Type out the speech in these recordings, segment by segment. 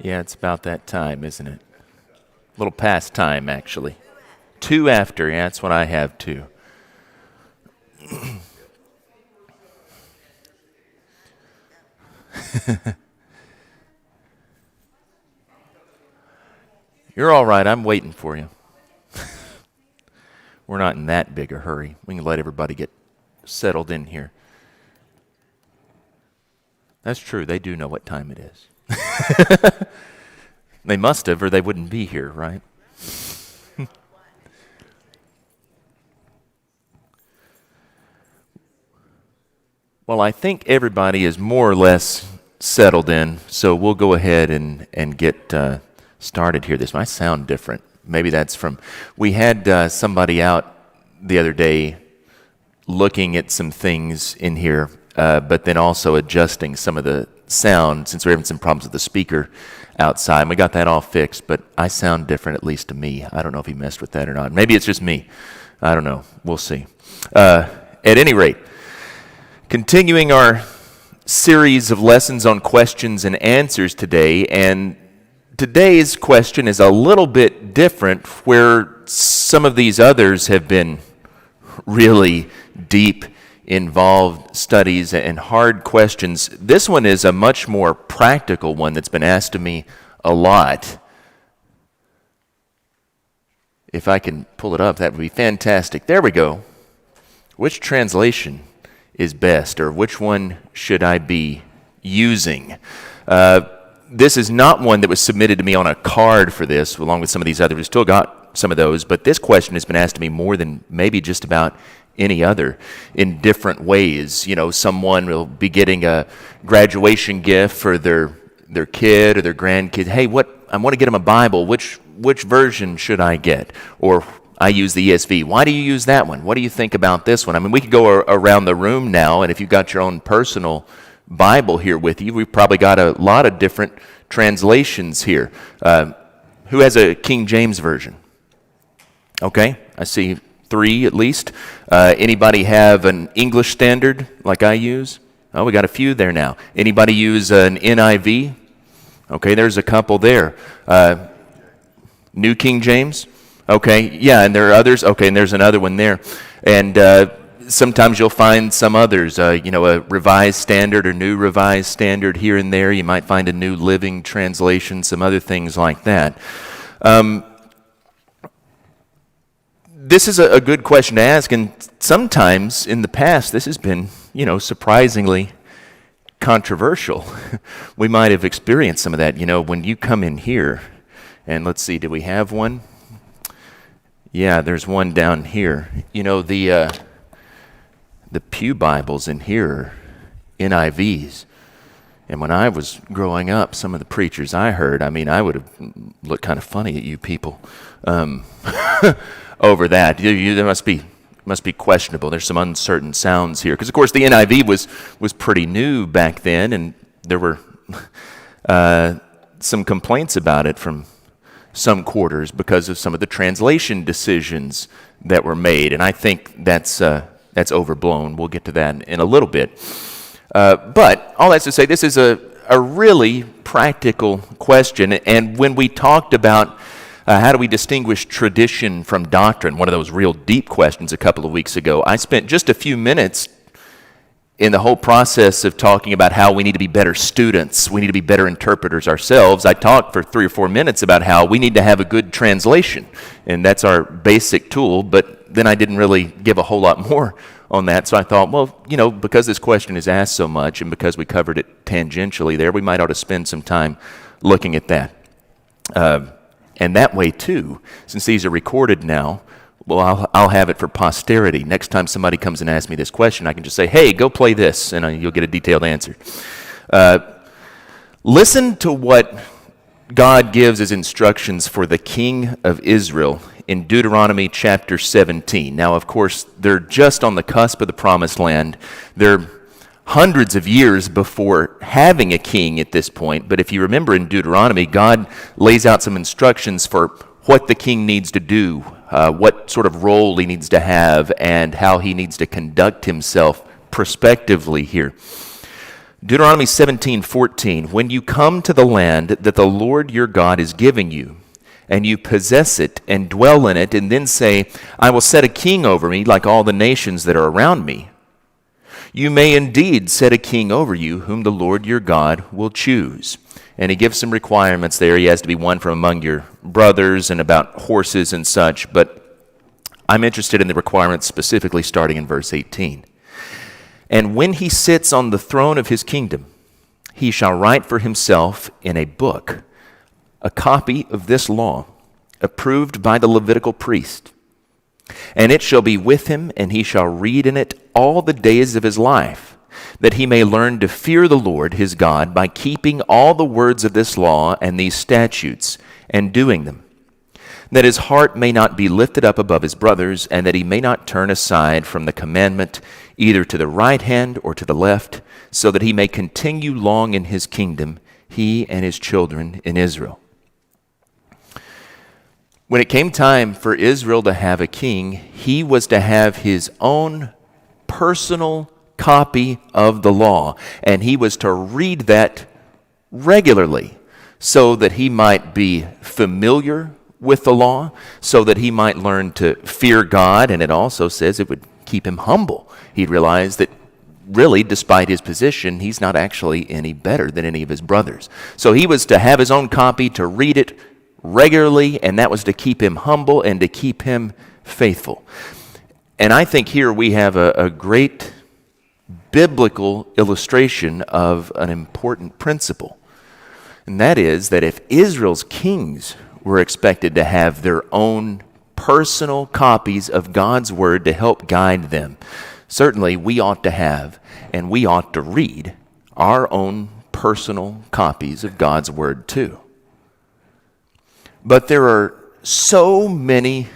Yeah, it's about that time, isn't it? A little past time, actually. Two after, yeah, that's what I have too. You're all right, I'm waiting for you. We're not in that big a hurry. We can let everybody get settled in here. That's true, they do know what time it is. They must have, or they wouldn't be here, right? Well, I think everybody is more or less settled in, so we'll go ahead and get started here. This might sound different. Maybe that's from. We had somebody out the other day looking at some things in here, but then also adjusting some of the sound since we're having some problems with the speaker outside. And we got that all fixed, but I sound different, at least to me. I don't know if he messed with that or not. Maybe it's just me. I don't know. We'll see. At any rate, continuing our series of lessons on questions and answers today, and today's question is a little bit different, where some of these others have been really deep, involved studies and hard questions. This one is a much more practical one that's been asked of me a lot. If I can pull it up, that would be fantastic. There we go. Which translation is best, or which one should I be using? This is not one that was submitted to me on a card for this, along with some of these others. We still got some of those, but this question has been asked to me more than maybe just about any other in different ways. You know, someone will be getting a graduation gift for their kid or their grandkid. Hey, I want to get them a Bible. Which version should I get? Or I use the ESV. Why do you use that one? What do you think about this one? I mean, we could go around the room now, and if you've got your own personal Bible here with you, we've probably got a lot of different translations here. Who has a King James Version? Okay, I see 3 at least. Anybody have an English Standard like I use? Oh, we got a few there now. Anybody use an NIV? Okay, there's a couple there. New King James? Okay, yeah, and there are others. Okay, and there's another one there. And sometimes you'll find some others, a Revised Standard or New Revised Standard here and there. You might find a New Living Translation, some other things like that. This is a good question to ask, and sometimes in the past this has been, surprisingly controversial. We might have experienced some of that, when you come in here, and let's see, do we have one? Yeah, there's one down here. The Pew Bibles in here are NIVs. And when I was growing up, some of the preachers I heard, I would have looked kind of funny at you people over that. There must be questionable. There's some uncertain sounds here. Because, of course, the NIV was pretty new back then, and there were some complaints about it from some quarters because of some of the translation decisions that were made. And I think that's overblown. We'll get to that in a little bit. But all that's to say, this is a really practical question. And when we talked about how do we distinguish tradition from doctrine, one of those real deep questions a couple of weeks ago, I spent just a few minutes in the whole process of talking about how we need to be better students, we need to be better interpreters ourselves. I talked for 3 or 4 minutes about how we need to have a good translation, and that's our basic tool, but then I didn't really give a whole lot more on that, so I thought, well, because this question is asked so much and because we covered it tangentially there, we might ought to spend some time looking at that. And that way, too, since these are recorded now, well, I'll have it for posterity. Next time somebody comes and asks me this question, I can just say, hey, go play this, and you'll get a detailed answer. Listen to what God gives as instructions for the king of Israel in Deuteronomy chapter 17. Now, of course, they're just on the cusp of the promised land. They're hundreds of years before having a king at this point. But if you remember in Deuteronomy, God lays out some instructions for what the king needs to do, what sort of role he needs to have, and how he needs to conduct himself prospectively here. Deuteronomy 17:14, when you come to the land that the Lord your God is giving you, and you possess it and dwell in it, and then say, I will set a king over me like all the nations that are around me, you may indeed set a king over you whom the Lord your God will choose. And he gives some requirements there. He has to be one from among your brothers and about horses and such, but I'm interested in the requirements specifically starting in verse 18. And when he sits on the throne of his kingdom, he shall write for himself in a book a copy of this law, approved by the Levitical priest. And it shall be with him, and he shall read in it all the days of his life, that he may learn to fear the Lord his God by keeping all the words of this law and these statutes, and doing them, that his heart may not be lifted up above his brothers, and that he may not turn aside from the commandment either to the right hand or to the left, so that he may continue long in his kingdom, he and his children in Israel. When it came time for Israel to have a king, he was to have his own personal copy of the law, and he was to read that regularly so that he might be familiar with the law, so that he might learn to fear God, and it also says it would keep him humble. He'd realize that really, despite his position, he's not actually any better than any of his brothers. So he was to have his own copy, to read it regularly, and that was to keep him humble and to keep him faithful. And I think here we have a great biblical illustration of an important principle. And that is that if Israel's kings were expected to have their own personal copies of God's word to help guide them, certainly we ought to have and we ought to read our own personal copies of God's word too. But there are so many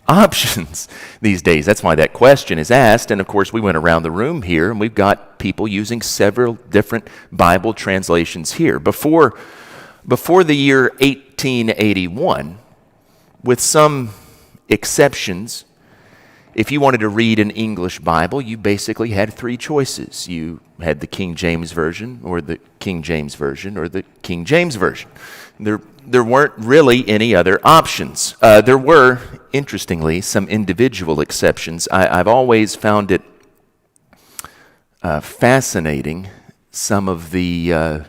options these days. That's why that question is asked. And of course, we went around the room here and we've got people using several different Bible translations here. Before the year 1881, with some exceptions, if you wanted to read an English Bible, you basically had three choices. You had the King James Version, or the King James Version, or the King James Version. There weren't really any other options. There were, interestingly, some individual exceptions. I've always found it fascinating, some of the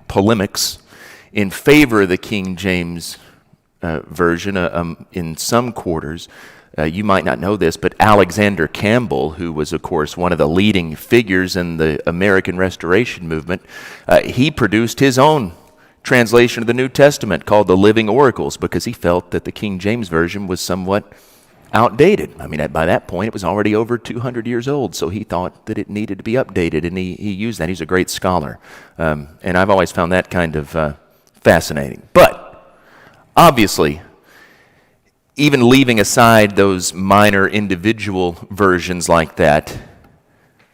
polemics in favor of the King James Version in some quarters. You might not know this, but Alexander Campbell, who was, of course, one of the leading figures in the American Restoration movement, he produced his own translation of the New Testament called the Living Oracles because he felt that the King James Version was somewhat outdated. I mean, by that point, it was already over 200 years old, so he thought that it needed to be updated, and he used that. He's a great scholar, and I've always found that kind of fascinating. But, obviously, even leaving aside those minor individual versions like that,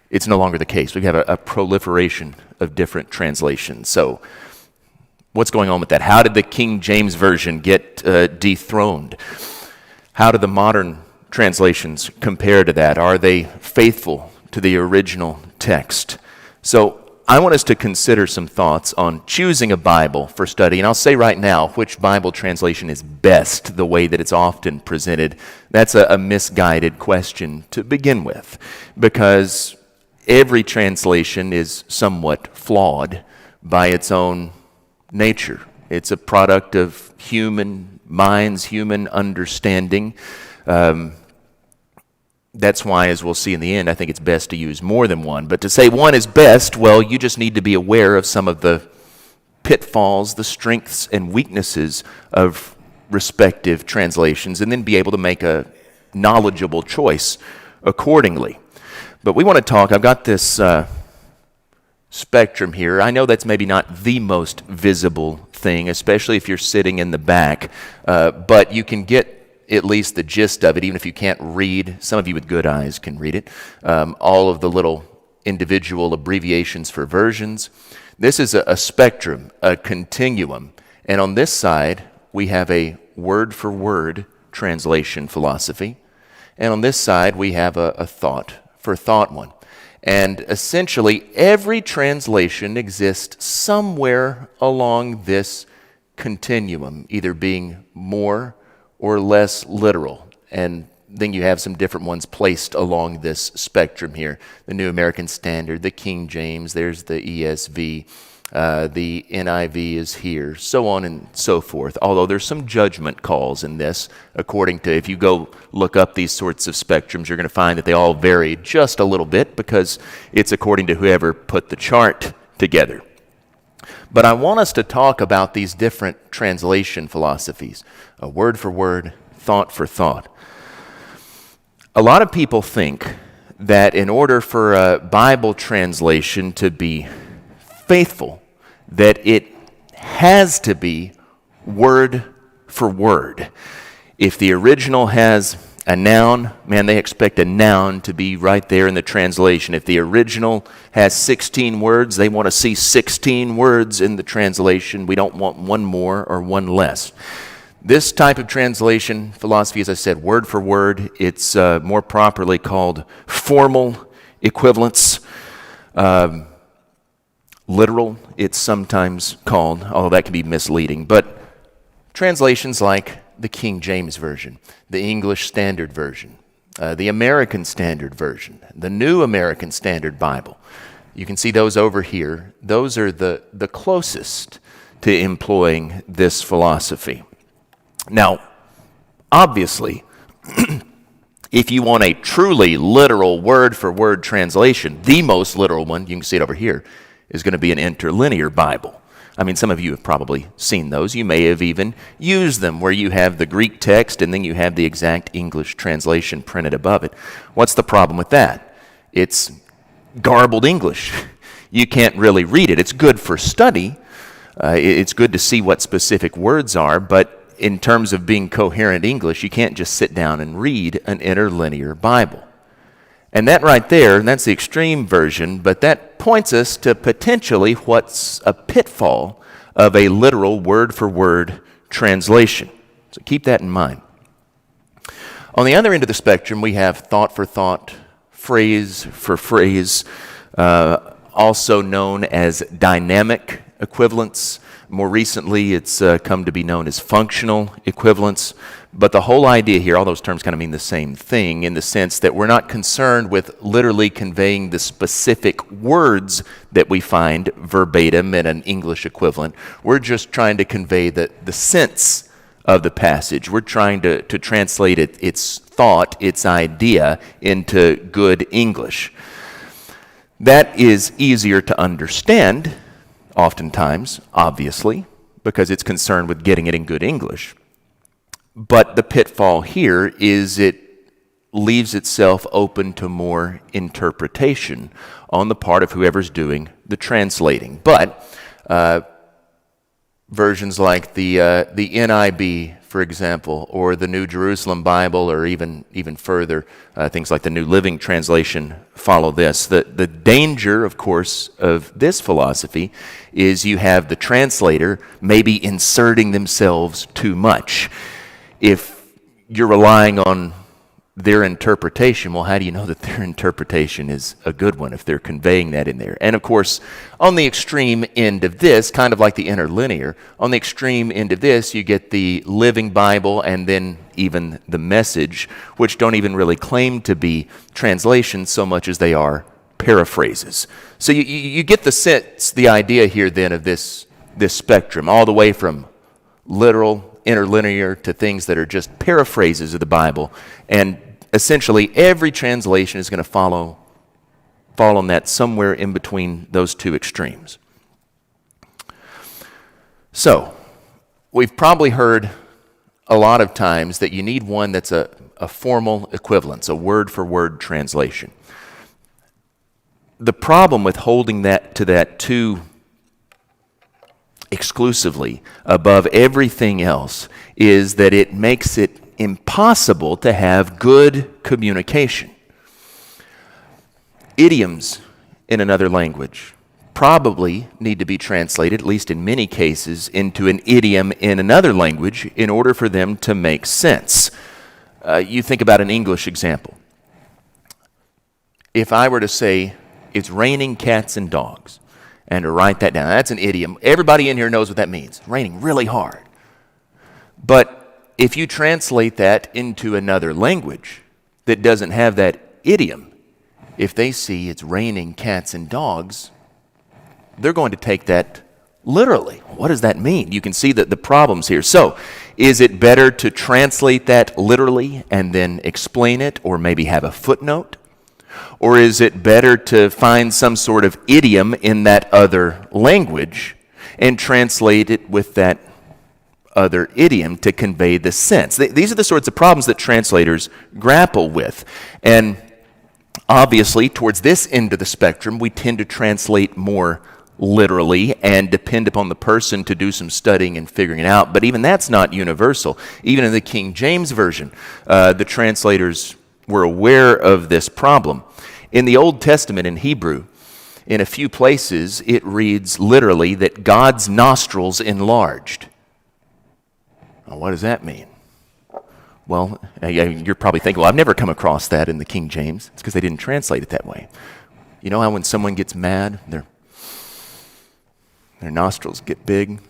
it's no longer the case. We have a proliferation of different translations. So what's going on with that? How did the King James Version get dethroned? How do the modern translations compare to that? Are they faithful to the original text? So I want us to consider some thoughts on choosing a Bible for study. And I'll say right now which Bible translation is best, the way that it's often presented. That's a misguided question to begin with, because every translation is somewhat flawed by its own nature. It's a product of human minds, human understanding. That's why, as we'll see in the end, I think it's best to use more than one. But to say one is best, well, you just need to be aware of some of the pitfalls, the strengths and weaknesses of respective translations, and then be able to make a knowledgeable choice accordingly. But we want to talk, I've got this spectrum here. I know that's maybe not the most visible thing, especially if you're sitting in the back, but you can get at least the gist of it, even if you can't read. Some of you with good eyes can read it. All of the little individual abbreviations for versions. This is a spectrum, a continuum. And on this side, we have a word-for-word translation philosophy. And on this side, we have a thought-for-thought one. And essentially, every translation exists somewhere along this continuum, either being more or less literal. And then you have some different ones placed along this spectrum here. The New American Standard, the King James, there's the ESV, the NIV is here, so on and so forth. Although there's some judgment calls in this, according to, if you go look up these sorts of spectrums, you're going to find that they all vary just a little bit because it's according to whoever put the chart together. But I want us to talk about these different translation philosophies, word for word, thought for thought. A lot of people think that in order for a Bible translation to be faithful, that it has to be word for word. If the original has a noun, man, they expect a noun to be right there in the translation. If the original has 16 words, they want to see 16 words in the translation. We don't want one more or one less. This type of translation philosophy, as I said, word for word, it's more properly called formal equivalence. Literal, it's sometimes called, although that can be misleading. But translations like the King James Version, the English Standard Version, the American Standard Version, the New American Standard Bible, you can see those over here. Those are the closest to employing this philosophy. Now, obviously, if you want a truly literal word-for-word translation, the most literal one, you can see it over here, is going to be an interlinear Bible. I mean, some of you have probably seen those. You may have even used them where you have the Greek text and then you have the exact English translation printed above it. What's the problem with that? It's garbled English. You can't really read it. It's good for study. It's good to see what specific words are, but in terms of being coherent English, you can't just sit down and read an interlinear Bible. And that right there, and that's the extreme version, but that points us to potentially what's a pitfall of a literal word-for-word translation. So keep that in mind. On the other end of the spectrum, we have thought for thought, phrase for phrase, also known as dynamic equivalence. More recently, it's come to be known as functional equivalence. But the whole idea here, all those terms kind of mean the same thing in the sense that we're not concerned with literally conveying the specific words that we find verbatim in an English equivalent. We're just trying to convey the sense of the passage. We're trying to translate its thought, its idea, into good English. That is easier to understand, oftentimes, obviously, because it's concerned with getting it in good English. But the pitfall here is it leaves itself open to more interpretation on the part of whoever's doing the translating. But versions like the NIV, for example, or the New Jerusalem Bible, or even further, things like the New Living Translation follow this. The danger, of course, of this philosophy is you have the translator maybe inserting themselves too much. If you're relying on their interpretation, well, how do you know that their interpretation is a good one if they're conveying that in there? And of course, on the extreme end of this, kind of like the interlinear, on the extreme end of this, you get the Living Bible and then even the Message, which don't even really claim to be translations so much as they are paraphrases. So you get the sense, the idea here then of this spectrum, all the way from literal, interlinear to things that are just paraphrases of the Bible. And essentially every translation is going to fall on that somewhere in between those two extremes. So, we've probably heard a lot of times that you need one that's a formal equivalence, a word-for-word translation. The problem with holding that to that too exclusively above everything else is that it makes it impossible to have good communication. Idioms in another language probably need to be translated, at least in many cases, into an idiom in another language in order for them to make sense. You think about an English example. If I were to say it's raining cats and dogs. And to write that down, that's an idiom. Everybody in here knows what that means. Raining really hard. But if you translate that into another language that doesn't have that idiom, if they see it's raining cats and dogs, they're going to take that literally. What does that mean? You can see that the problems here. So, is it better to translate that literally and then explain it, or maybe have a footnote? Or is it better to find some sort of idiom in that other language and translate it with that other idiom to convey the sense? These are the sorts of problems that translators grapple with. And obviously, towards this end of the spectrum, we tend to translate more literally and depend upon the person to do some studying and figuring it out. But even that's not universal. Even in the King James Version, the translators were aware of this problem. In the Old Testament in Hebrew, in a few places, it reads literally that God's nostrils enlarged. Now, what does that mean? Well, you're probably thinking, well, I've never come across that in the King James. It's because they didn't translate it that way. You know how when someone gets mad, their nostrils get big?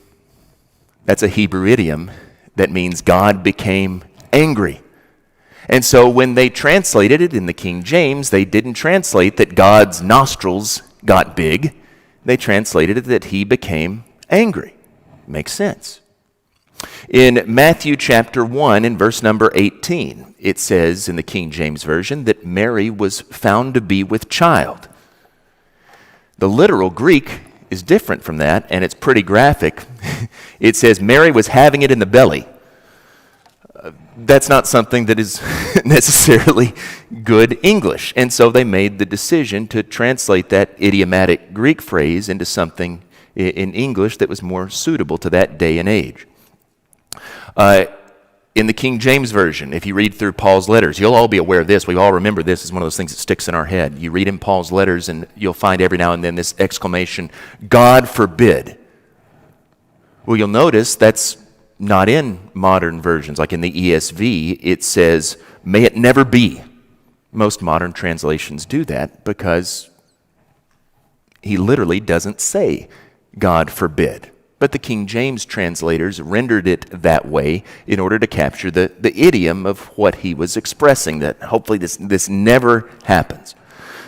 That's a Hebrew idiom that means God became angry. And so when they translated it in the King James, they didn't translate that God's nostrils got big. They translated it that he became angry. Makes sense. In Matthew chapter 1 and verse number 18, it says in the King James Version that Mary was found to be with child. The literal Greek is different from that, and it's pretty graphic. It says Mary was having it in the belly. That's not something that is necessarily good English. And so they made the decision to translate that idiomatic Greek phrase into something in English that was more suitable to that day and age. In the King James Version, if you read through Paul's letters, you'll all be aware of this. We all remember this as one of those things that sticks in our head. You read in Paul's letters and you'll find every now and then this exclamation, God forbid. Well, you'll notice that's not in modern versions. Like in the ESV, it says, may it never be. Most modern translations do that because he literally doesn't say, God forbid. But the King James translators rendered it that way in order to capture the idiom of what he was expressing, that hopefully this never happens.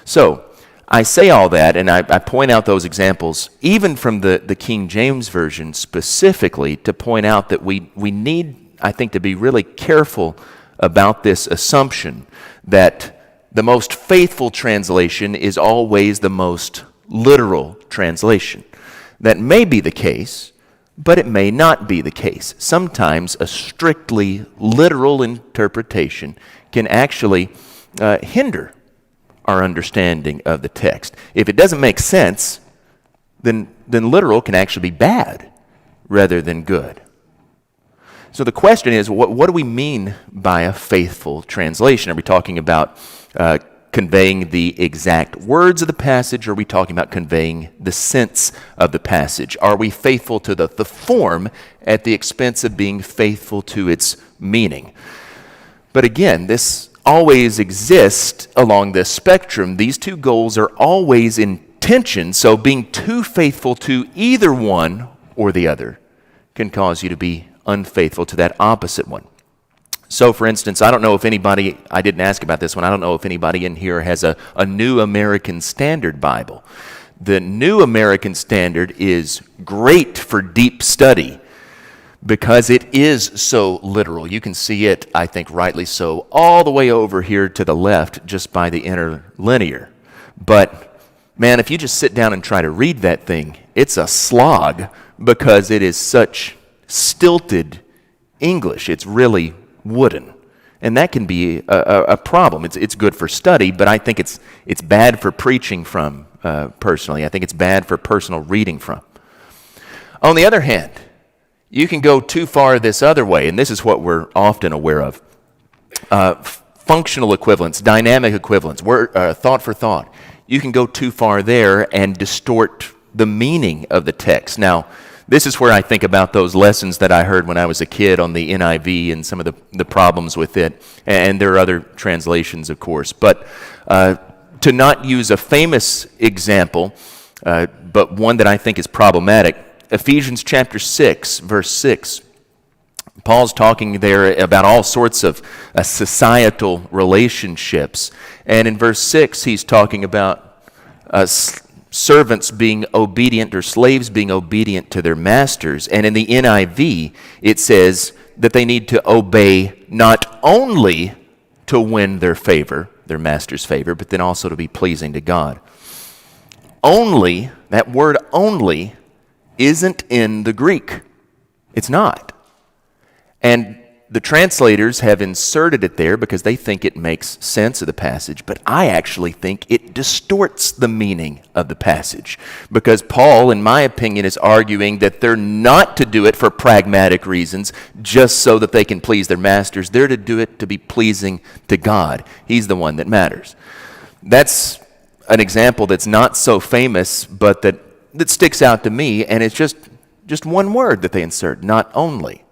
So, I say all that, and I point out those examples, even from the King James Version specifically, to point out that we need, I think, to be really careful about this assumption that the most faithful translation is always the most literal translation. That may be the case, but it may not be the case. Sometimes a strictly literal interpretation can actually hinder our understanding of the text. If it doesn't make sense, then literal can actually be bad rather than good. So the question is, what do we mean by a faithful translation? Are we talking about conveying the exact words of the passage, or are we talking about conveying the sense of the passage? Are we faithful to the form at the expense of being faithful to its meaning? But again, this always exists along this spectrum. These two goals are always in tension, so being too faithful to either one or the other can cause you to be unfaithful to that opposite one. So, for instance, I don't know if anybody, I didn't ask about this one, I don't know if anybody in here has a New American Standard Bible. The New American Standard is great for deep study because it is so literal. You can see it, I think rightly so, all the way over here to the left just by the interlinear. But, man, if you just sit down and try to read that thing, it's a slog because it is such stilted English. It's really wooden. And that can be a problem. It's good for study, but I think it's bad for preaching from, personally. I think it's bad for personal reading from. On the other hand, you can go too far this other way, and this is what we're often aware of. Functional equivalence, dynamic equivalence, thought for thought. You can go too far there and distort the meaning of the text. Now, this is where I think about those lessons that I heard when I was a kid on the NIV and some of the problems with it. And there are other translations, of course. But To not use a famous example, but one that I think is problematic, Ephesians chapter 6, verse 6. Paul's talking there about all sorts of societal relationships. And in verse 6, he's talking about servants being obedient, or slaves being obedient to their masters. And in the NIV, it says that they need to obey not only to win their favor, their master's favor, but then also to be pleasing to God. Only, that word only, isn't in the Greek. It's not. And the translators have inserted it there because they think it makes sense of the passage, but I actually think it distorts the meaning of the passage, because Paul, in my opinion, is arguing that they're not to do it for pragmatic reasons, just so that they can please their masters. They're to do it to be pleasing to God. He's the one that matters. That's an example that's not so famous, but that sticks out to me, and it's just one word that they insert, not only.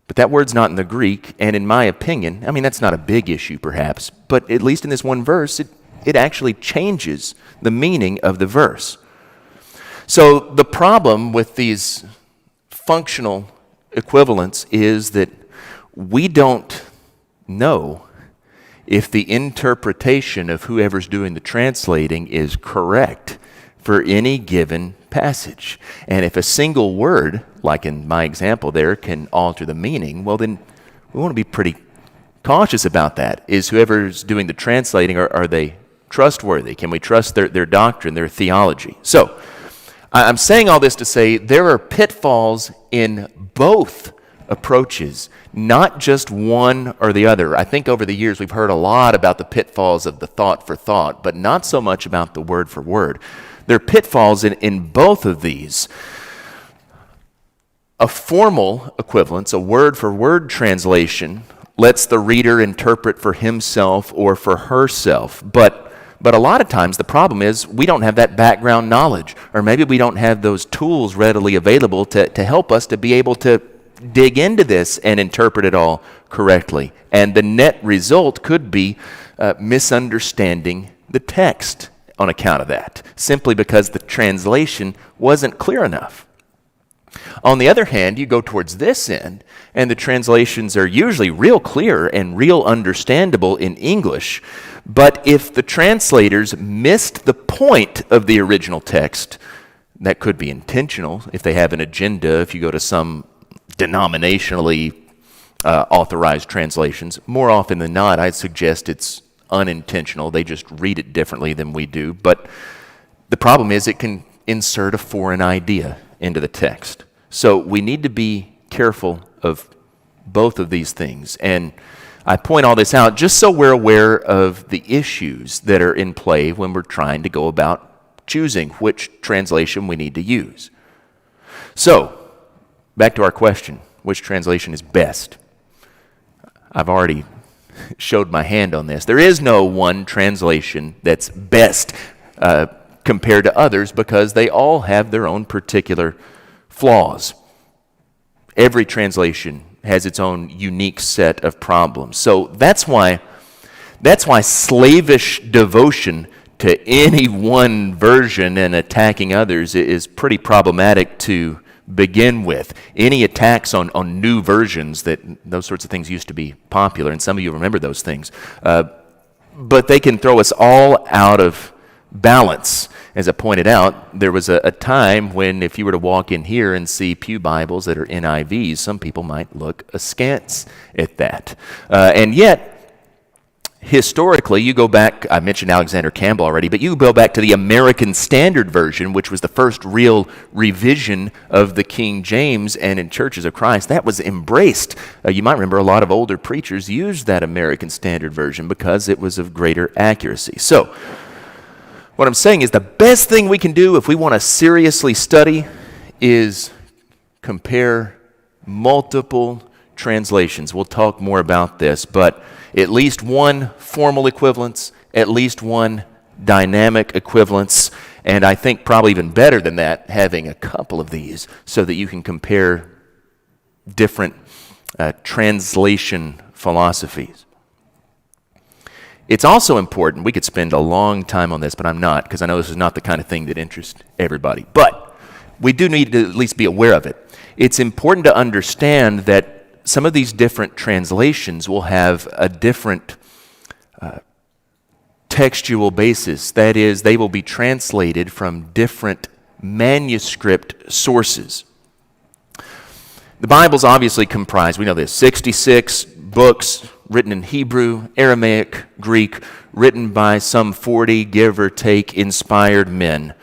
But that word's not in the Greek, and in my opinion, I mean, that's not a big issue perhaps, but at least in this one verse, it actually changes the meaning of the verse. So the problem with these functional equivalents is that we don't know if the interpretation of whoever's doing the translating is correct for any given passage. And if a single word, like in my example there, can alter the meaning, well then we want to be pretty cautious about that. Is whoever's doing the translating, are they trustworthy? Can we trust their doctrine, their theology? So, I'm saying all this to say there are pitfalls in both approaches, not just one or the other. I think over the years we've heard a lot about the pitfalls of the thought for thought, but not so much about the word for word. There are pitfalls in both of these. A formal equivalence, a word-for-word translation, lets the reader interpret for himself or for herself. But a lot of times the problem is we don't have that background knowledge, or maybe we don't have those tools readily available to help us to be able to dig into this and interpret it all correctly. And the net result could be misunderstanding the text on account of that, simply because the translation wasn't clear enough. On the other hand, you go towards this end, and the translations are usually real clear and real understandable in English. But if the translators missed the point of the original text, that could be intentional if they have an agenda. If you go to some denominationally authorized translations, more often than not, I'd suggest it's unintentional. They just read it differently than we do. But the problem is it can insert a foreign idea into the text. So we need to be careful of both of these things. And I point all this out just so we're aware of the issues that are in play when we're trying to go about choosing which translation we need to use. So, back to our question, which translation is best? I've already showed my hand on this. There is no one translation that's best compared to others, because they all have their own particular flaws. Every translation has its own unique set of problems. So that's why slavish devotion to any one version and attacking others is pretty problematic to begin with. Any attacks on new versions, those sorts of things used to be popular, and some of you remember those things. But they can throw us all out of balance. As I pointed out, there was a time when if you were to walk in here and see pew Bibles that are NIVs, some people might look askance at that. And yet, historically, you go back, I mentioned Alexander Campbell already, but you go back to the American Standard Version, which was the first real revision of the King James, and in Churches of Christ, that was embraced. You might remember a lot of older preachers used that American Standard Version because it was of greater accuracy. So, what I'm saying is the best thing we can do if we want to seriously study is compare multiple translations. We'll talk more about this, but at least one formal equivalence, at least one dynamic equivalence, and I think probably even better than that, having a couple of these so that you can compare different translation philosophies. It's also important, we could spend a long time on this, but I'm not, because I know this is not the kind of thing that interests everybody. But we do need to at least be aware of it. It's important to understand that some of these different translations will have a different textual basis. That is, they will be translated from different manuscript sources. The Bible's obviously comprised, we know this, 66 books written in Hebrew, Aramaic, Greek, written by some 40, give or take, inspired men.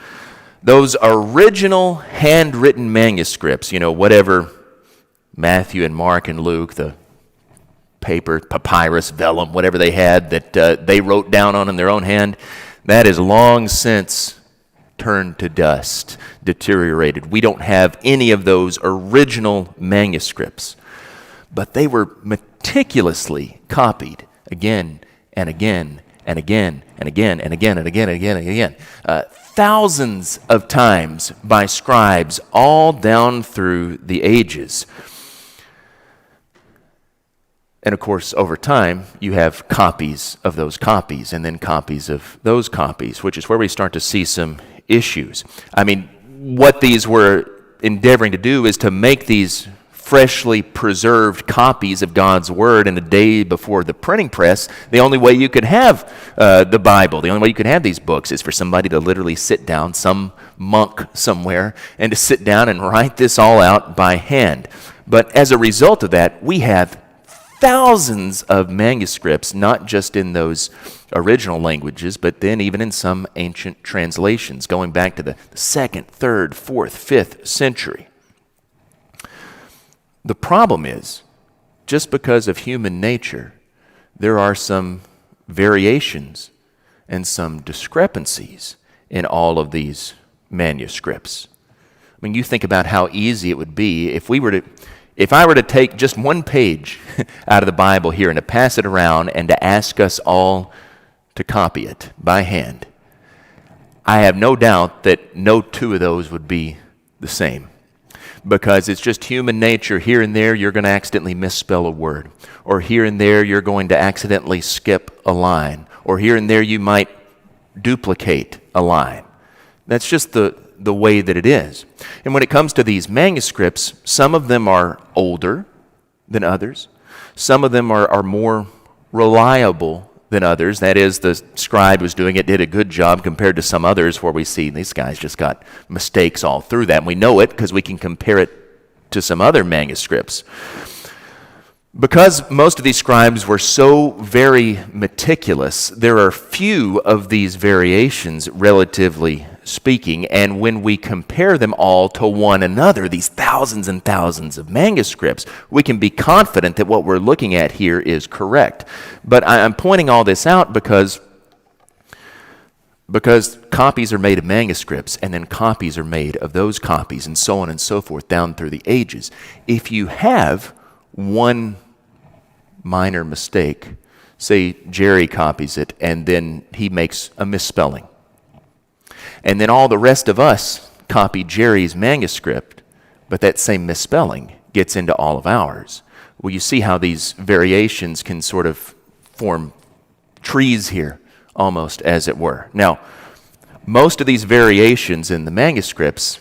Those original handwritten manuscripts, whatever Matthew and Mark and Luke, the paper, papyrus, vellum, whatever they had that they wrote down on in their own hand, that is long since turned to dust, deteriorated. We don't have any of those original manuscripts. But they were meticulously copied again and again and again and again and again and again and again and again. Thousands of times by scribes all down through the ages. And of course, over time, you have copies of those copies and then copies of those copies, which is where we start to see some issues. I mean, what these were endeavoring to do is to make these freshly preserved copies of God's Word in a day before the printing press. The only way you could have the Bible, the only way you could have these books is for somebody to literally sit down, some monk somewhere, and to sit down and write this all out by hand. But as a result of that, we have thousands of manuscripts, not just in those original languages, but then even in some ancient translations, going back to the 2nd, 3rd, 4th, 5th century. The problem is, just because of human nature, there are some variations and some discrepancies in all of these manuscripts. I mean, you think about how easy it would be if I were to take just one page out of the Bible here and to pass it around and to ask us all to copy it by hand. I have no doubt that no two of those would be the same, because it's just human nature. Here and there you're going to accidentally misspell a word, or here and there you're going to accidentally skip a line, or here and there you might duplicate a line. That's just the way that it is. And when it comes to these manuscripts, some of them are older than others. Some of them are more reliable than others. That is, the scribe was doing it, did a good job compared to some others where we see these guys just got mistakes all through that. And we know it because we can compare it to some other manuscripts. Because most of these scribes were so very meticulous, there are few of these variations, relatively speaking, and when we compare them all to one another, these thousands and thousands of manuscripts, we can be confident that what we're looking at here is correct. But I'm pointing all this out because copies are made of manuscripts, and then copies are made of those copies, and so on and so forth down through the ages. If you have one minor mistake, say Jerry copies it, and then he makes a misspelling, and then all the rest of us copy Jerry's manuscript, but that same misspelling gets into all of ours. Well, you see how these variations can sort of form trees here, almost, as it were. Now, most of these variations in the manuscripts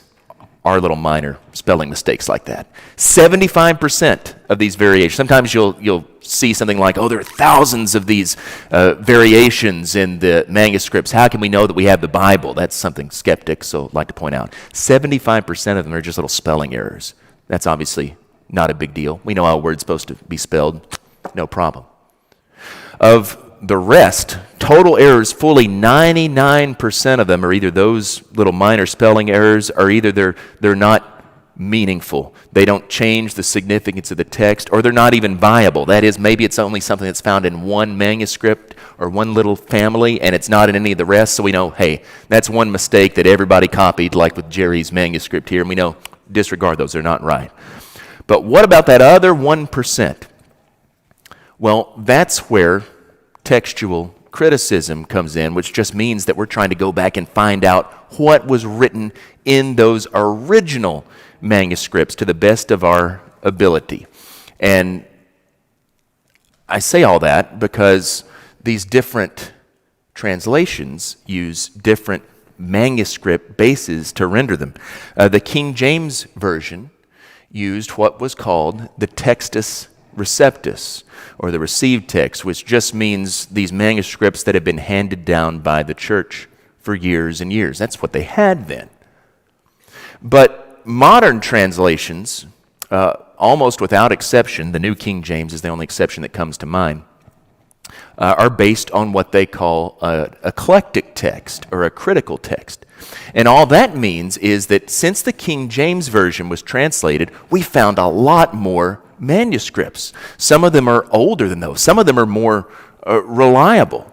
are little minor spelling mistakes like that. 75% of these variations, sometimes you'll see something like, oh, there are thousands of these variations in the manuscripts. How can we know that we have the Bible? That's something skeptics will like to point out. 75% of them are just little spelling errors. That's obviously not a big deal. We know how a word's supposed to be spelled. No problem. Of the rest, total errors, fully 99% of them are either those little minor spelling errors, or either they're not meaningful. They don't change the significance of the text, or they're not even viable. That is, maybe it's only something that's found in one manuscript or one little family, and it's not in any of the rest, so we know, hey, that's one mistake that everybody copied, like with Jerry's manuscript here, and we know, disregard those, they're not right. But what about that other 1%? Well, that's where textual criticism comes in, which just means that we're trying to go back and find out what was written in those original manuscripts to the best of our ability. And I say all that because these different translations use different manuscript bases to render them. The King James Version used what was called the Textus Receptus, or the received text, which just means these manuscripts that have been handed down by the church for years and years. That's what they had then. But modern translations, almost without exception, the New King James is the only exception that comes to mind, are based on what they call an eclectic text or a critical text. And all that means is that since the King James Version was translated, we found a lot more manuscripts. Some of them are older than those. Some of them are more reliable.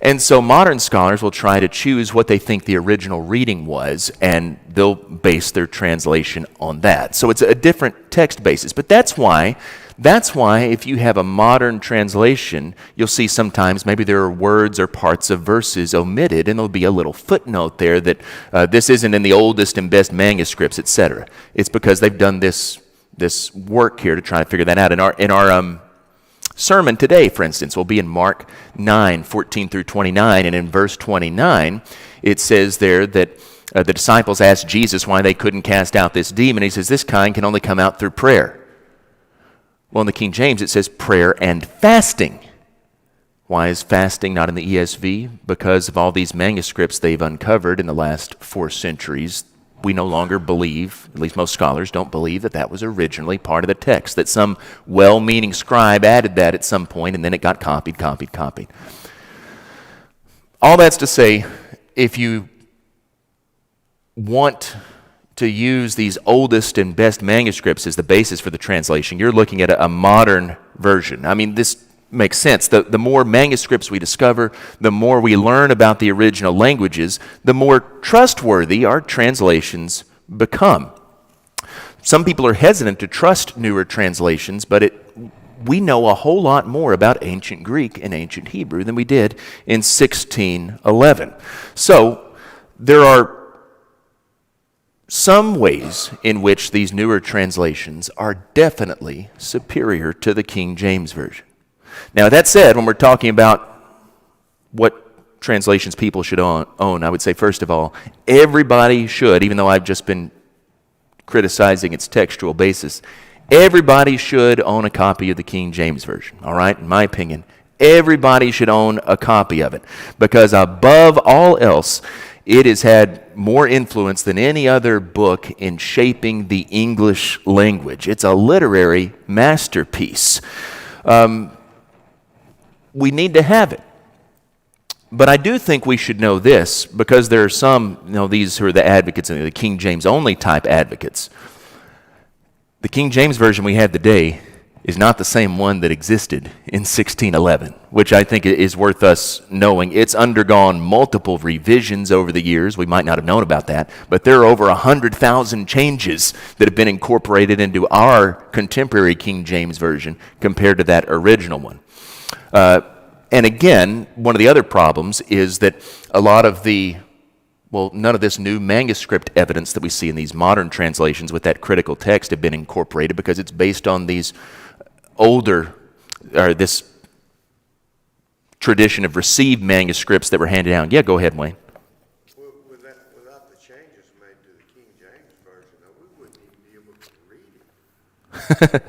And so modern scholars will try to choose what they think the original reading was, and they'll base their translation on that. So it's a different text basis. But that's why if you have a modern translation, you'll see sometimes maybe there are words or parts of verses omitted, and there'll be a little footnote there that this isn't in the oldest and best manuscripts, etc. It's because they've done this work here to try to figure that out. In our sermon today, for instance, will be in Mark 9:14 through 29, and in verse 29, it says there that the disciples asked Jesus why they couldn't cast out this demon. He says, this kind can only come out through prayer. Well, in the King James, it says prayer and fasting. Why is fasting not in the ESV? Because of all these manuscripts they've uncovered in the last 4 centuries, we no longer believe, at least most scholars don't believe, that that was originally part of the text, that some well-meaning scribe added that at some point and then it got copied. All that's to say, if you want to use these oldest and best manuscripts as the basis for the translation, you're looking at a modern version. I mean, this makes sense. The more manuscripts we discover, the more we learn about the original languages, the more trustworthy our translations become. Some people are hesitant to trust newer translations, but we know a whole lot more about ancient Greek and ancient Hebrew than we did in 1611. So there are some ways in which these newer translations are definitely superior to the King James Version. Now, that said, when we're talking about what translations people should own, I would say, first of all, everybody should, even though I've just been criticizing its textual basis, everybody should own a copy of the King James Version, all right? In my opinion, everybody should own a copy of it, because above all else, it has had more influence than any other book in shaping the English language. It's a literary masterpiece. We need to have it. But I do think we should know this, because there are some, these who are the advocates, the King James only type advocates. The King James Version we have today is not the same one that existed in 1611, which I think is worth us knowing. It's undergone multiple revisions over the years. We might not have known about that, but there are over 100,000 changes that have been incorporated into our contemporary King James Version compared to that original one. And again, one of the other problems is that a lot of none of this new manuscript evidence that we see in these modern translations with that critical text have been incorporated, because it's based on these this tradition of received manuscripts that were handed down. Yeah, go ahead, Wayne. Well, without the changes made to the King James Version, though, we wouldn't even be able to read it.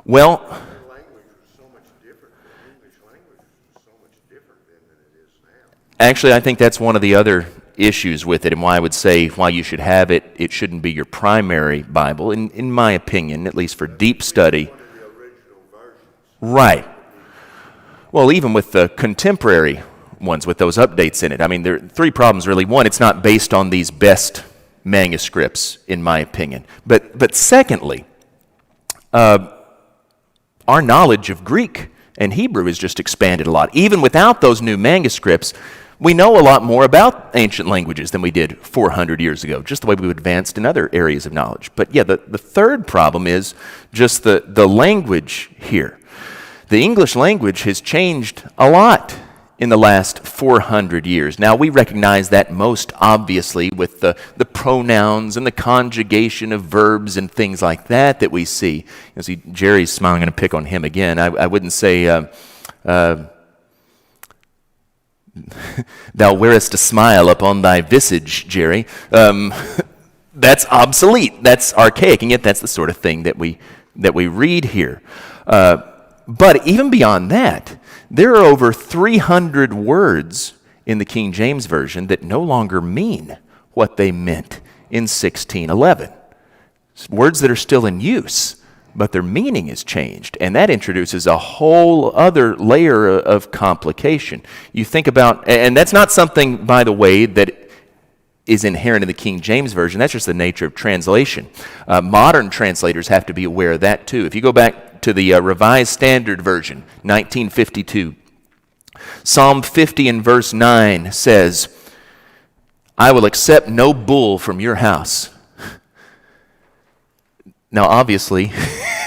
Well, the language was so much different. The English language was so much different then than it is now. Actually, I think that's one of the other issues with it, and why I would say why you should have it. It shouldn't be your primary Bible, in my opinion, at least for deep study. Right. Well, even with the contemporary ones with those updates in it, I mean, there are 3 problems really. One, it's not based on these best manuscripts, in my opinion. But secondly, our knowledge of Greek and Hebrew has just expanded a lot. Even without those new manuscripts, we know a lot more about ancient languages than we did 400 years ago, just the way we've advanced in other areas of knowledge. But yeah, the third problem is just the language here. The English language has changed a lot in the last 400 years. Now, we recognize that most obviously with the pronouns and the conjugation of verbs and things like that we see. You see, Jerry's smiling. I'm going to pick on him again. I wouldn't say Thou wearest a smile upon thy visage, Jerry. That's obsolete. That's archaic, and yet that's the sort of thing that we read here. But even beyond that, there are over 300 words in the King James Version that no longer mean what they meant in 1611. Words that are still in use, but their meaning has changed, and that introduces a whole other layer of complication. You think about, and that's not something, by the way, that is inherent in the King James Version. That's just the nature of translation. Modern translators have to be aware of that too. If you go back to the Revised Standard Version, 1952, Psalm 50 and verse 9 says, "I will accept no bull from your house." Now, obviously,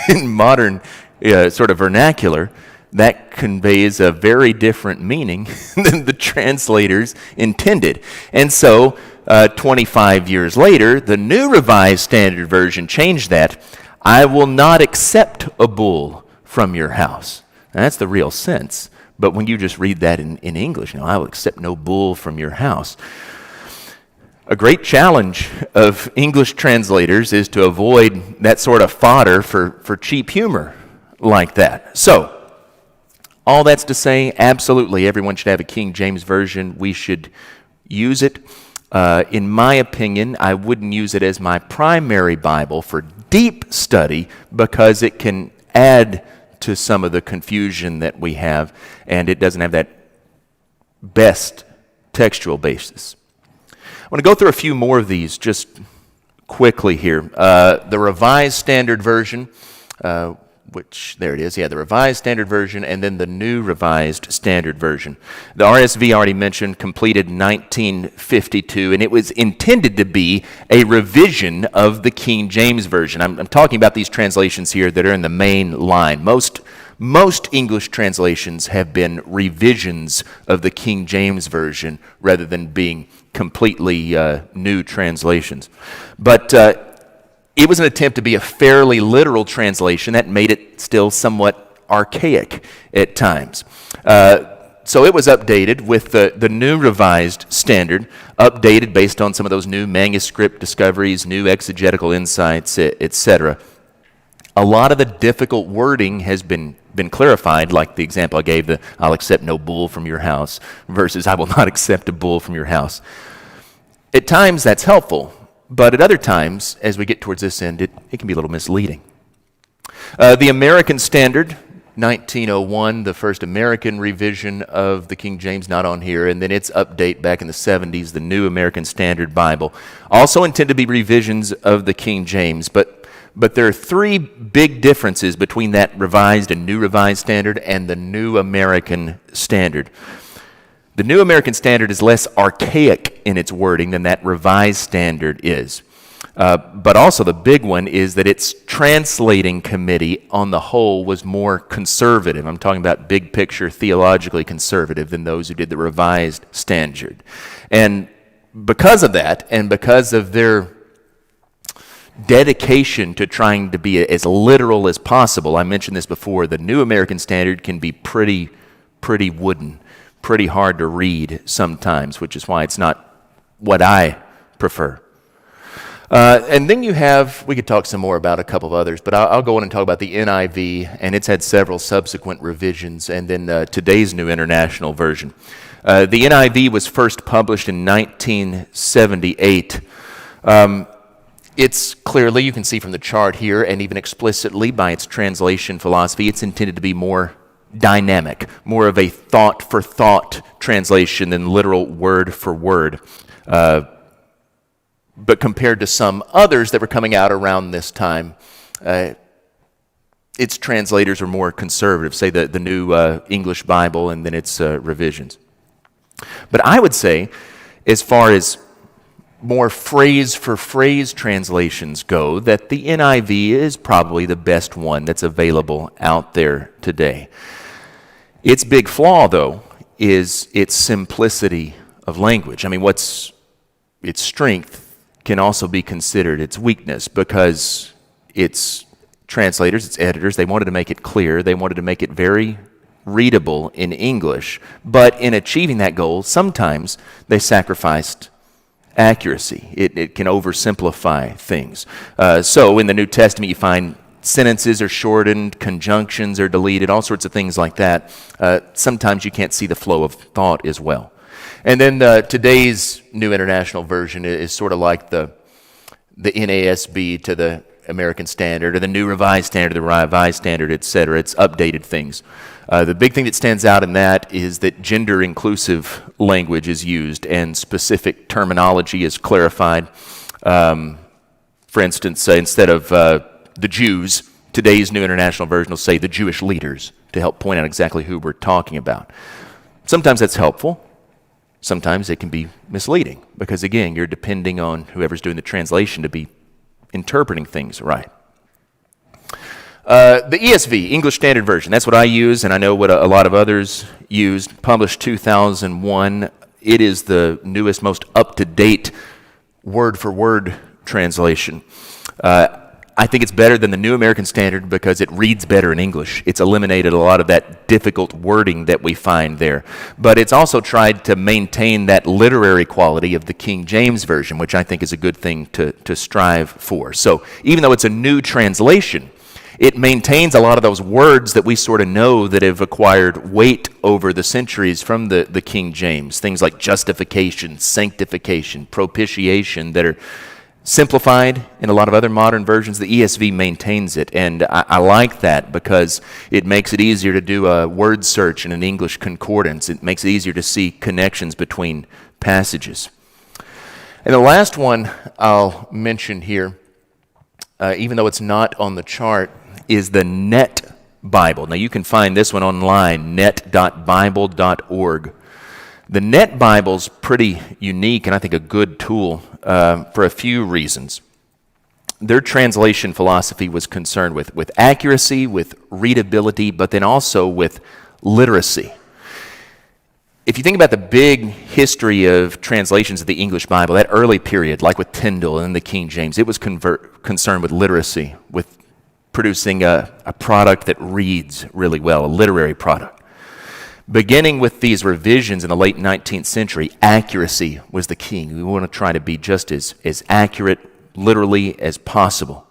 in modern sort of vernacular, that conveys a very different meaning than the translators intended. And so, 25 years later, the New Revised Standard Version changed that. "I will not accept a bull from your house." Now, that's the real sense. But when you just read that in English, "I will accept no bull from your house." A great challenge of English translators is to avoid that sort of fodder for cheap humor like that. So, all that's to say, absolutely, everyone should have a King James Version. We should use it. In my opinion, I wouldn't use it as my primary Bible for deep study because it can add to some of the confusion that we have, and it doesn't have that best textual basis. I want to go through a few more of these just quickly here. The Revised Standard Version, there it is, the Revised Standard Version, and then the New Revised Standard Version. The RSV, already mentioned, completed 1952, and it was intended to be a revision of the King James Version. I'm talking about these translations here that are in the main line. Most English translations have been revisions of the King James Version rather than being completely new translations. But it was an attempt to be a fairly literal translation that made it still somewhat archaic at times. So it was updated with the New Revised Standard, updated based on some of those new manuscript discoveries, new exegetical insights, etc. A lot of the difficult wording has been clarified, like the example I gave, the "I'll accept no bull from your house" versus "I will not accept a bull from your house." At times that's helpful, but at other times, as we get towards this end, it can be a little misleading. The American Standard, 1901, the first American revision of the King James, not on here, and then its update back in the 70s, the New American Standard Bible, also intended to be revisions of the King James, but there are three big differences between that Revised and New Revised Standard and the New American Standard. The New American Standard is less archaic in its wording than that Revised Standard is. But also the big one is that its translating committee on the whole was more conservative. I'm talking about big picture, theologically conservative than those who did the Revised Standard. And because of that, and because of their dedication to trying to be as literal as possible, I mentioned this before, the New American Standard can be pretty wooden, pretty hard to read sometimes, which is why it's not what I prefer. And then we could talk some more about a couple of others, but I'll go on and talk about the NIV, and it's had several subsequent revisions, and then today's New International Version. The NIV was first published in 1978. It's clearly, you can see from the chart here, and even explicitly by its translation philosophy, it's intended to be more dynamic, more of a thought-for-thought translation than literal word-for-word. But compared to some others that were coming out around this time, its translators are more conservative, say the New English Bible and then its revisions. But I would say, as far as more phrase-for-phrase translations go, that the NIV is probably the best one that's available out there today. Its big flaw, though, is its simplicity of language. I mean, its strength can also be considered its weakness, because its translators, its editors, they wanted to make it clear, they wanted to make it very readable in English, but in achieving that goal, sometimes they sacrificed accuracy. It can oversimplify things. So in the New Testament, you find sentences are shortened, conjunctions are deleted, all sorts of things like that. Sometimes you can't see the flow of thought as well. And then today's New International Version is sort of like the NASB to the American Standard, or the New Revised Standard, the Revised Standard, etc. It's updated things. The big thing that stands out in that is that gender-inclusive language is used and specific terminology is clarified. For instance, instead of the Jews, today's New International Version will say the Jewish leaders to help point out exactly who we're talking about. Sometimes that's helpful. Sometimes it can be misleading because, again, you're depending on whoever's doing the translation to be interpreting things right. The ESV, English Standard Version, that's what I use, and I know what a lot of others used. Published 2001. It is the newest, most up-to-date word-for-word translation. I think it's better than the New American Standard because it reads better in English. It's eliminated a lot of that difficult wording that we find there. But it's also tried to maintain that literary quality of the King James Version, which I think is a good thing to strive for. So even though it's a new translation, it maintains a lot of those words that we sort of know that have acquired weight over the centuries from the King James. Things like justification, sanctification, propitiation that are simplified in a lot of other modern versions. The ESV maintains it, and I like that because it makes it easier to do a word search in an English concordance. It makes it easier to see connections between passages. And the last one I'll mention here, even though it's not on the chart, is the Net Bible. Now you can find this one online, net.bible.org. The Net Bible's pretty unique and I think a good tool for a few reasons. Their translation philosophy was concerned with accuracy, with readability, but then also with literacy. If you think about the big history of translations of the English Bible, that early period, like with Tyndale and the King James, it was concerned with literacy, with producing a product that reads really well, a literary product. Beginning with these revisions in the late 19th century, accuracy was the key. We want to try to be just as accurate literally as possible.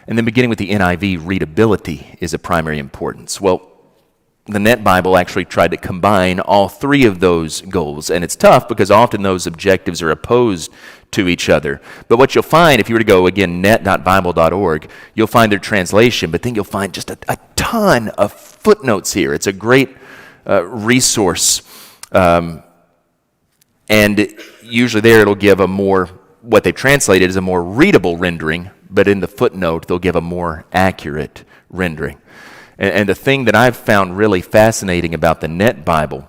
And then beginning with the NIV, readability is of primary importance. Well, the Net Bible actually tried to combine all three of those goals, and it's tough because often those objectives are opposed to each other. But what you'll find, if you were to go, again, net.bible.org, you'll find their translation, but then you'll find just a ton of footnotes here. It's a great resource, and usually there it'll give what they translated is a more readable rendering, but in the footnote they'll give a more accurate rendering. And the thing that I've found really fascinating about the Net Bible,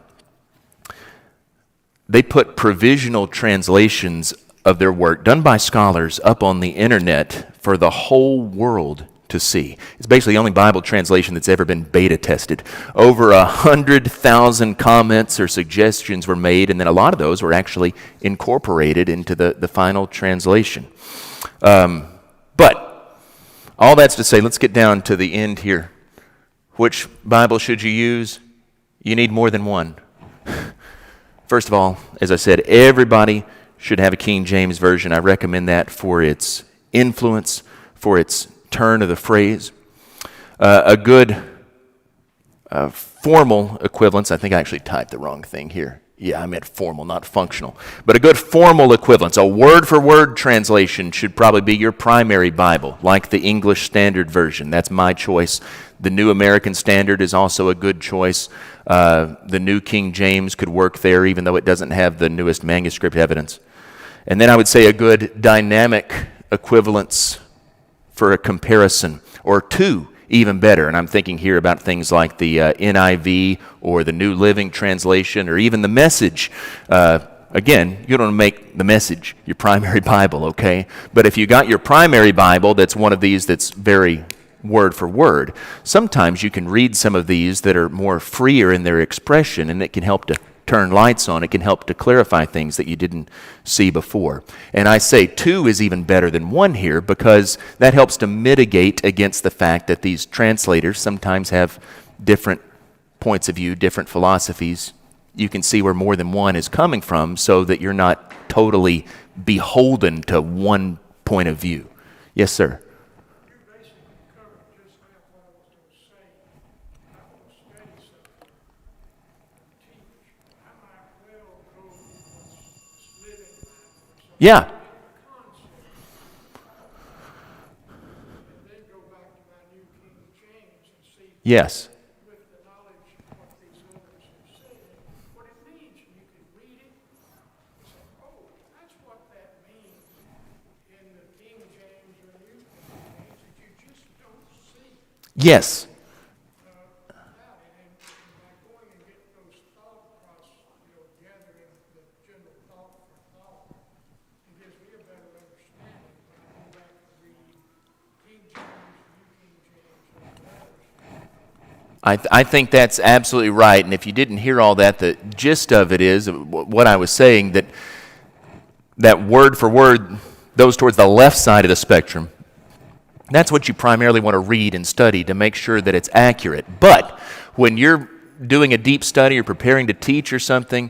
they put provisional translations of their work done by scholars up on the internet for the whole world to see. It's basically the only Bible translation that's ever been beta tested. Over 100,000 comments or suggestions were made, and then a lot of those were actually incorporated into the final translation. But all that's to say, let's get down to the end here. Which Bible should you use? You need more than one. First of all, as I said, everybody should have a King James Version. I recommend that for its influence, for its turn of the phrase. A good formal equivalence, I think I actually typed the wrong thing here. Yeah, I meant formal, not functional. But a good formal equivalence, a word-for-word translation should probably be your primary Bible, like the English Standard Version. That's my choice. The New American Standard is also a good choice. The New King James could work there, even though it doesn't have the newest manuscript evidence. And then I would say a good dynamic equivalence for a comparison, or two, even better. And I'm thinking here about things like the NIV or the New Living Translation or even the Message. Again, you don't want to make the Message your primary Bible, okay? But if you got your primary Bible that's one of these that's very word for word, sometimes you can read some of these that are more freer in their expression, and it can help to turn lights on. It can help to clarify things that you didn't see before. And I say two is even better than one here because that helps to mitigate against the fact that these translators sometimes have different points of view, different philosophies, you can see where more than one is coming from so that you're not totally beholden to one point of view. Yes, sir. You basically covered just now what I was going to say. I want to study something and teach. I might well go what's living life or something. Yeah. Concept. And then go back to my New King James and see Yes. with the knowledge of what these others have said, what it means. And you can read it and say, oh, that's what that means in the King James or New King James that you just don't see. Yes. About it, and by going and get those thought process, gathering the general thought for thought, it gives me a better understanding when I go back and read King James, New King James, or others. I think that's absolutely right. And if you didn't hear all that, the gist of it is what I was saying, that word for word, those towards the left side of the spectrum, that's what you primarily want to read and study to make sure that it's accurate. But when you're doing a deep study or preparing to teach or something,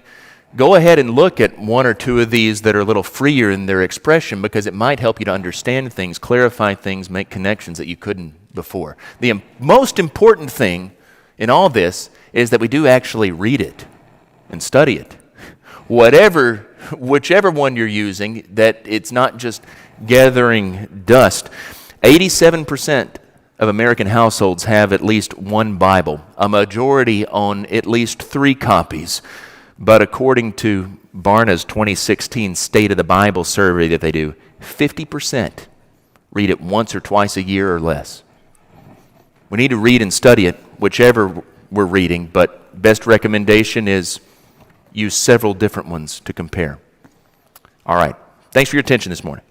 go ahead and look at one or two of these that are a little freer in their expression, because it might help you to understand things, clarify things, make connections that you couldn't before. The most important thing in all this is that we do actually read it and study it. Whichever one you're using, that it's not just gathering dust. 87% of American households have at least one Bible. A majority own at least 3 copies. But according to Barna's 2016 State of the Bible survey that they do, 50% read it once or twice a year or less. We need to read and study it, whichever we're reading, but best recommendation is use several different ones to compare. All right. Thanks for your attention this morning.